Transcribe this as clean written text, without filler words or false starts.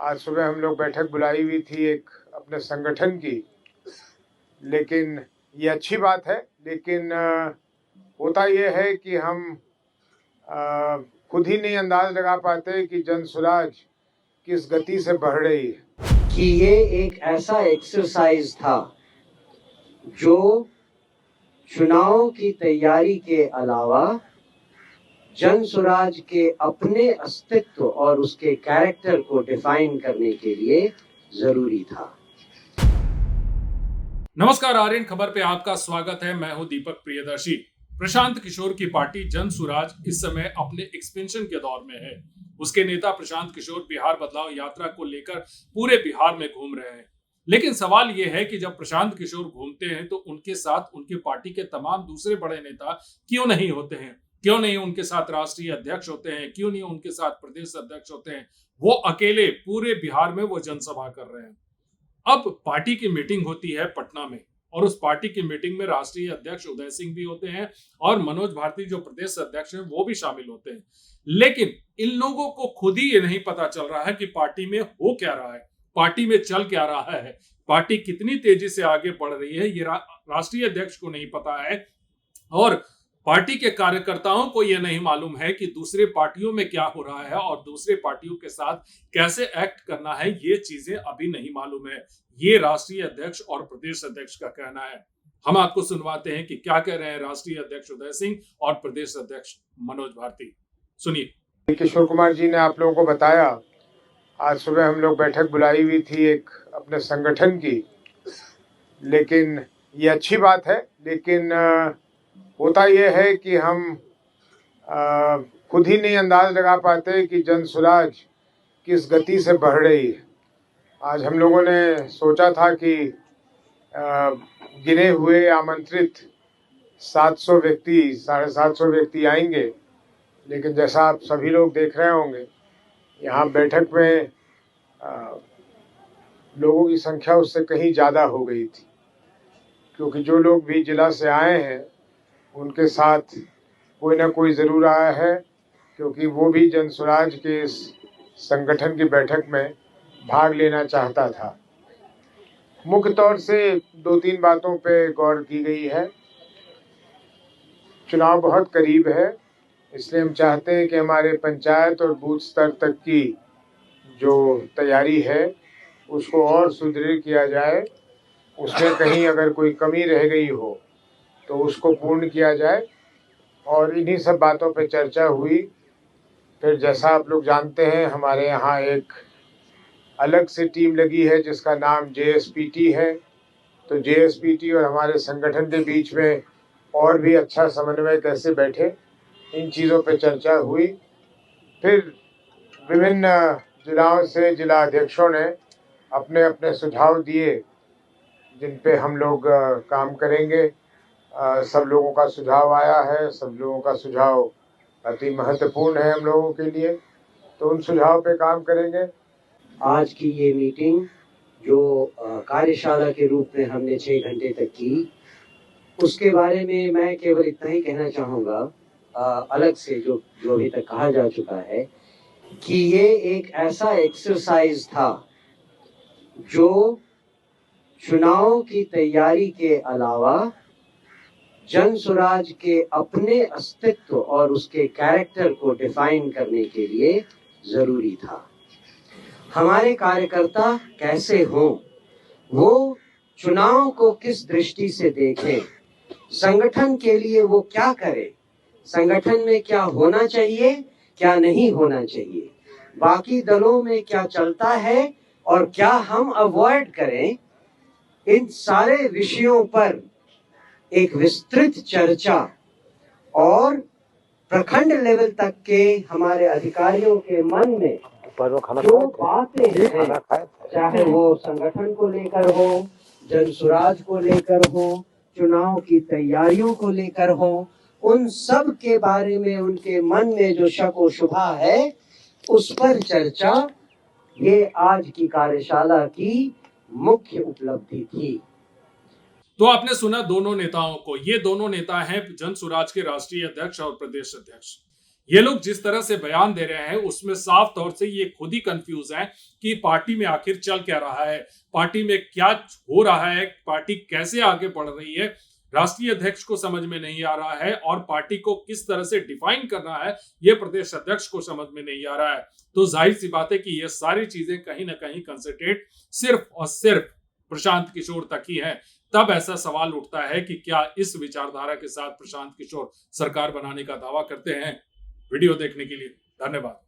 आज सुबह हम लोग बैठक बुलाई हुई थी एक अपने संगठन की, लेकिन ये अच्छी बात है। लेकिन होता ये है कि हम खुद ही नहीं अंदाज लगा पाते कि जनसुराज किस गति से बढ़ रही है। कि ये एक ऐसा एक्सरसाइज था जो चुनाव की तैयारी के अलावा जनसुराज के अपने अस्तित्व और उसके कैरेक्टर को डिफाइन करने के लिए जरूरी था। नमस्कार, आर्यन खबर पे आपका स्वागत है। मैं हूं दीपक प्रियदर्शी। प्रशांत किशोर की पार्टी जनसुराज इस समय अपने एक्सपेंशन के दौर में है। उसके नेता प्रशांत किशोर बिहार बदलाव यात्रा को लेकर पूरे बिहार में घूम रहे हैं। लेकिन सवाल यह है कि जब प्रशांत किशोर घूमते हैं तो उनके साथ उनके पार्टी के तमाम दूसरे बड़े नेता क्यों नहीं होते हैं? क्यों नहीं उनके साथ राष्ट्रीय अध्यक्ष होते हैं? क्यों नहीं उनके साथ प्रदेश अध्यक्ष होते हैं? वो अकेले पूरे बिहार में वो जनसभा कर रहे हैं। अब पार्टी की मीटिंग होती है पटना में, और उस पार्टी की मीटिंग में राष्ट्रीय अध्यक्ष उदय सिंह भी होते हैं और मनोज भारती जो प्रदेश अध्यक्ष हैं वो भी शामिल होते हैं। लेकिन इन लोगों को खुद ही ये नहीं पता चल रहा है कि पार्टी में हो क्या रहा है, पार्टी में चल क्या रहा है, पार्टी कितनी तेजी से आगे बढ़ रही है, ये राष्ट्रीय अध्यक्ष को नहीं पता है। और पार्टी के कार्यकर्ताओं को यह नहीं मालूम है कि दूसरे पार्टियों में क्या हो रहा है और दूसरे पार्टियों के साथ कैसे एक्ट करना है। ये चीजें अभी नहीं मालूम है। ये राष्ट्रीय अध्यक्ष और प्रदेश अध्यक्ष का कहना है। हम आपको सुनवाते हैं कि क्या कह रहे हैं राष्ट्रीय अध्यक्ष उदय सिंह और प्रदेश अध्यक्ष मनोज भारती। सुनिए। किशोर कुमार जी ने आप लोगों को बताया, आज सुबह हम लोग बैठक बुलाई हुई थी एक अपने संगठन की, लेकिन ये अच्छी बात है। लेकिन होता ये है कि हम खुद ही नहीं अंदाज लगा पाते कि जनसुराज किस गति से बढ़ रही है। आज हम लोगों ने सोचा था कि गिने हुए आमंत्रित 700 व्यक्ति 750 व्यक्ति आएंगे, लेकिन जैसा आप सभी लोग देख रहे होंगे यहाँ बैठक में लोगों की संख्या उससे कहीं ज़्यादा हो गई थी, क्योंकि जो लोग भी जिला से आए हैं उनके साथ कोई ना कोई ज़रूर आया है, क्योंकि वो भी जनसुराज के इस संगठन की बैठक में भाग लेना चाहता था। मुख्य तौर से 2-3 बातों पे गौर की गई है। चुनाव बहुत करीब है, इसलिए हम चाहते हैं कि हमारे पंचायत और बूथ स्तर तक की जो तैयारी है उसको और सुदृढ़ किया जाए। उसमें कहीं अगर कोई कमी रह गई हो तो उसको पूर्ण किया जाए, और इन्हीं सब बातों पे चर्चा हुई। फिर जैसा आप लोग जानते हैं हमारे यहाँ एक अलग से टीम लगी है जिसका नाम JSPT है। तो JSPT और हमारे संगठन के बीच में और भी अच्छा समन्वय कैसे बैठे, इन चीज़ों पे चर्चा हुई। फिर विभिन्न जिलाओं से जिला अध्यक्षों ने अपने अपने सुझाव दिए जिन पे हम लोग काम करेंगे। सब लोगों का सुझाव आया है, सब लोगों का सुझाव अति महत्वपूर्ण है हम लोगों के लिए, तो उन सुझाव पे काम करेंगे। आज की ये मीटिंग जो कार्यशाला के रूप में हमने 6 घंटे तक की, उसके बारे में मैं केवल इतना ही कहना चाहूँगा, अलग से जो अभी तक कहा जा चुका है, कि ये एक ऐसा एक्सरसाइज था जो चुनाव की तैयारी के अलावा जनसुराज के अपने अस्तित्व और उसके कैरेक्टर को डिफाइन करने के लिए जरूरी था। हमारे कार्यकर्ता कैसे हों, वो चुनाव को किस दृष्टि से देखें, संगठन के लिए वो क्या करें, संगठन में क्या होना चाहिए, क्या नहीं होना चाहिए, बाकी दलों में क्या चलता है और क्या हम अवॉइड करें, इन सारे विषयों पर एक विस्तृत चर्चा और प्रखंड लेवल तक के हमारे अधिकारियों के मन में जो बातें हैं, चाहे वो संगठन को लेकर हो, जनसुराज को लेकर हो, चुनाव की तैयारियों को लेकर हो, उन सब के बारे में उनके मन में जो शक व शुबा है उस पर चर्चा, ये आज की कार्यशाला की मुख्य उपलब्धि थी। तो आपने सुना दोनों नेताओं को। ये दोनों नेता हैं जनसुराज के राष्ट्रीय अध्यक्ष और प्रदेश अध्यक्ष। ये लोग जिस तरह से बयान दे रहे हैं उसमें साफ तौर से ये खुद ही कंफ्यूज हैं कि पार्टी में आखिर चल क्या रहा है, पार्टी में क्या हो रहा है, पार्टी कैसे आगे बढ़ रही है, राष्ट्रीय अध्यक्ष को समझ में नहीं आ रहा है और पार्टी को किस तरह से डिफाइन करना है ये प्रदेश अध्यक्ष को समझ में नहीं आ रहा है। तो जाहिर सी बात है कि ये सारी चीजें कहीं ना कहीं कंसंट्रेट सिर्फ और सिर्फ प्रशांत किशोर तक ही है। तब ऐसा सवाल उठता है कि क्या इस विचारधारा के साथ प्रशांत किशोर सरकार बनाने का दावा करते हैं। वीडियो देखने के लिए धन्यवाद।